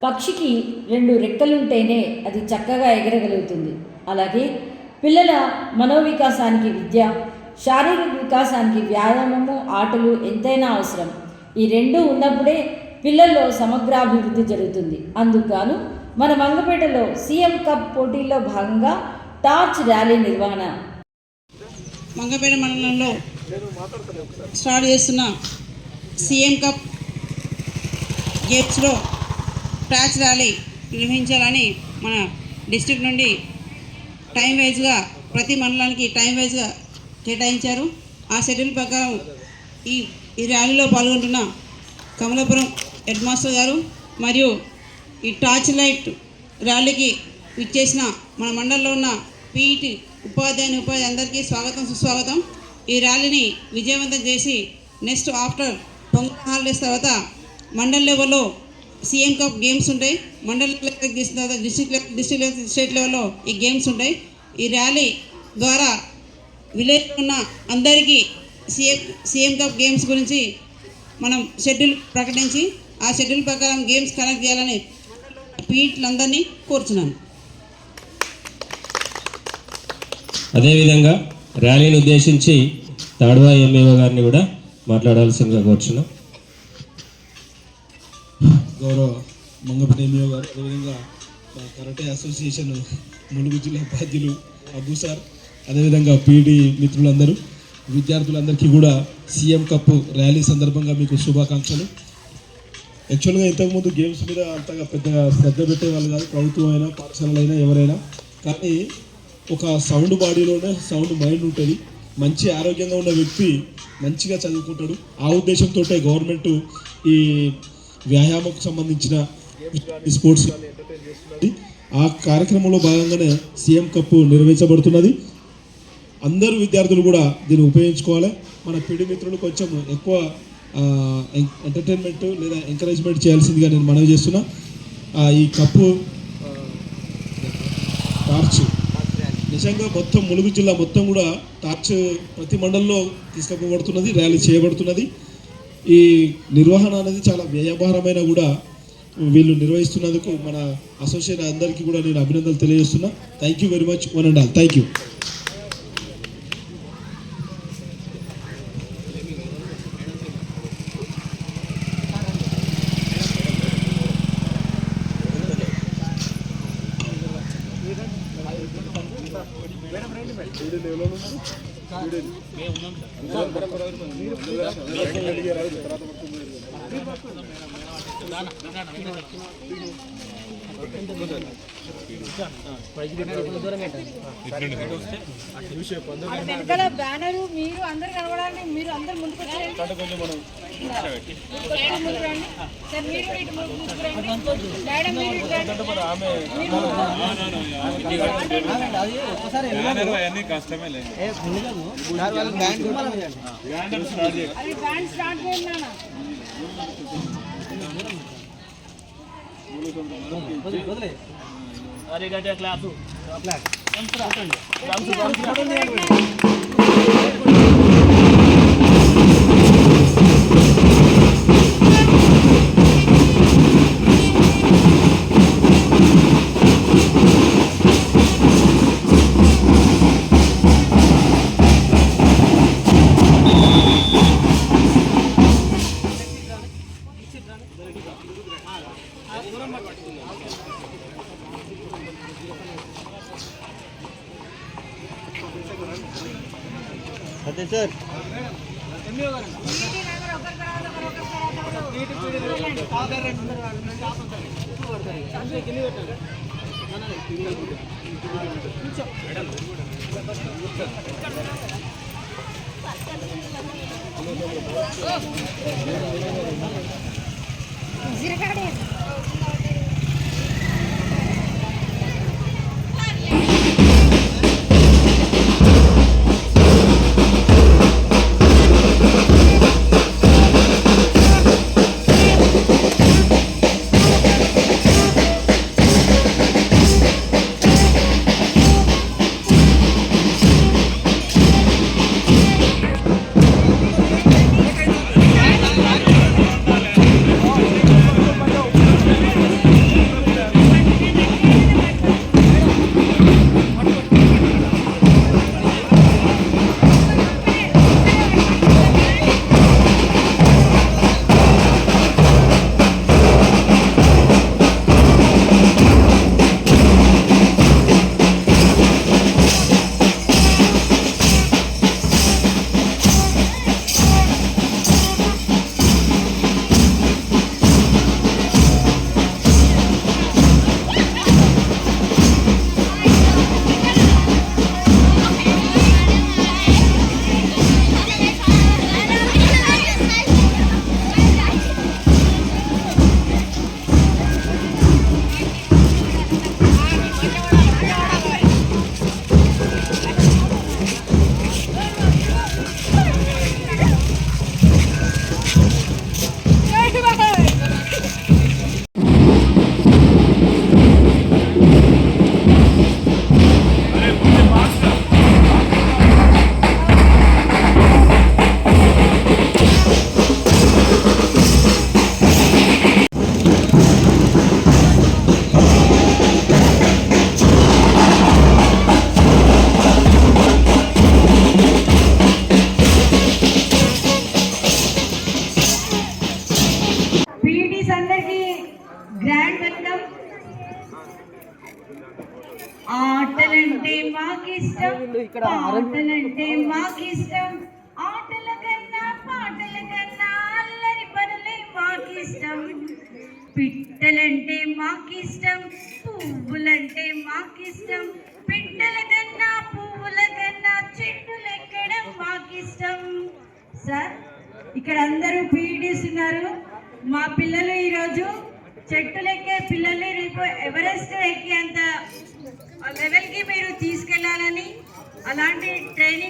పక్షికి 2 రెక్కలుంటేనే అది చక్కగా ఎగరగలుగుతుంది. అలాగే పిల్లల మనోవికాసానికి విద్య, శారీరక వికాసానికి వ్యాయామము, ఆటలు ఎంతైనా అవసరం. ఈ రెండూ ఉన్నప్పుడే పిల్లల్లో సమగ్రాభివృద్ధి జరుగుతుంది. అందుకు మన మంగపేటలో సీఎం కప్ పోటీల్లో భాగంగా టార్చ్ ర్యాలీ నిర్వహణ. మంగపేట మండలంలో స్టార్ట్ చేస్తున్న సీఎం కప్ గేమ్స్లో టార్చ్ ర్యాలీ నిర్వహించాలని మన డిస్ట్రిక్ట్ నుండి టైం వైజ్గా ప్రతి మండలానికి టైం వైజ్గా కేటాయించారు. ఆ షెడ్యూల్ ప్రకారం ఈ ర్యాలీలో పాల్గొంటున్న కమలాపురం హెడ్ మాస్టర్ గారు మరియు ఈ టార్చ్ లైట్ ర్యాలీకి విచ్చేసిన మన మండలంలో ఉన్న పీఈటీ ఉపాధ్యాయుని అందరికీ స్వాగతం సుస్వాగతం. ఈ ర్యాలీని విజయవంతం చేసి నెక్స్ట్ ఆఫ్టర్ పొంగల్ హాలిడేస్ తర్వాత మండల్ లెవెల్లో సీఎం కప్ గేమ్స్ ఉంటాయి. మండల్ లెవెల్కి తీసిన తర్వాత డిస్ట్రిక్ట్ లెవెల్, స్టేట్ లెవెల్లో ఈ గేమ్స్ ఉంటాయి. ఈ ర్యాలీ ద్వారా విలేజ్ ఉన్న అందరికీ సీఎం కప్ గేమ్స్ గురించి మనం షెడ్యూల్ ప్రకటించి ఆ షెడ్యూల్ ప్రకారం గేమ్స్ కనెక్ట్ చేయాలని పీఈటీలందరినీ కోరుచున్నాను. అదేవిధంగా ర్యాలీని ఉద్దేశించి తాడ్వా ఎంఏఓ గారిని కూడా మాట్లాడాల్సిందిగా కోరుచున్నాం. గౌరవ మంగపేట ఎంఈఓ గారు, అదేవిధంగా కరాటే అసోసియేషన్ ములుగు జిల్లా బాధ్యులు అబ్బు సార్, అదేవిధంగా పీఈటీ మిత్రులందరూ, విద్యార్థులందరికీ కూడా సీఎం కప్ ర్యాలీ సందర్భంగా మీకు శుభాకాంక్షలు. యాక్చువల్గా ఇంతకుముందు గేమ్స్ మీద అంతగా పెద్దగా శ్రద్ధ పెట్టేవాళ్ళు కాదు, ప్రభుత్వం అయినా పాఠశాలైనా ఎవరైనా. కానీ ఒక సౌండ్ బాడీలోనే సౌండ్ మైండ్ ఉంటుంది. మంచి ఆరోగ్యంగా ఉన్న వ్యక్తి మంచిగా చదువుకుంటాడు. ఆ ఉద్దేశంతో గవర్నమెంట్ ఈ వ్యాయామంకు సంబంధించిన స్పోర్ట్స్ ఎంటర్టైన్ చేస్తున్నది. ఆ కార్యక్రమంలో భాగంగానే సీఎం కప్ నిర్వహించబడుతున్నది. అందరూ విద్యార్థులు కూడా దీన్ని ఉపయోగించుకోవాలి. మన పీడి మిత్రులు కొంచెం ఎక్కువ ఎంటర్టైన్మెంట్ లేదా ఎంకరేజ్మెంట్ చేయాల్సిందిగా నేను మనవి చేస్తున్నా. ఈ కప్పు టార్చ్ నిజంగా మొత్తం ములుగు జిల్లా మొత్తం కూడా టార్చ్ ప్రతి మండలంలో తీసుకుపోబడుతున్నది, ర్యాలీ చేయబడుతున్నది. ఈ నిర్వహణ అనేది చాలా వ్యయభారమైన కూడా వీళ్ళు నిర్వహిస్తున్నందుకు మన అసోసియేషన్ అందరికీ కూడా నేను అభినందనలు తెలియజేస్తున్నా. Thank you very much, one and all. Thank you. వెనకాల బ్యానరు మీరు అందరు కనబడాలి, మీరు అందరు ముందుకు వచ్చేయండి. కష్టమే లేదు. అది బ్యాండ్ స్టార్ట్ చేయండి. అరే గట్టిగా క్లాసు అదే సార్. ఆటలంటే మాకిష్టం, పాటలంటే మాకిష్టం, ఆటల కన్నా పాటల కన్నా అల్లరి పనులే మాకిష్టం. పిట్టలంటే మాకిష్టం, పువ్వులంటే మాకిష్టం, పిట్టల కన్నా పువ్వుల కన్నా చెట్టులు ఎక్కడం మాకిష్టం. సార్, ఇక్కడ అందరూ పీఈడీస్ ఉన్నారు. మా పిల్లలు ఈరోజు చెట్టులు ఎక్కే పిల్లల్ని రేపు ఎవరెస్ట్ ఎక్కేంత లెవెల్కి మీరు తీసుకెళ్లాలని, అలాంటి ట్రైనింగ్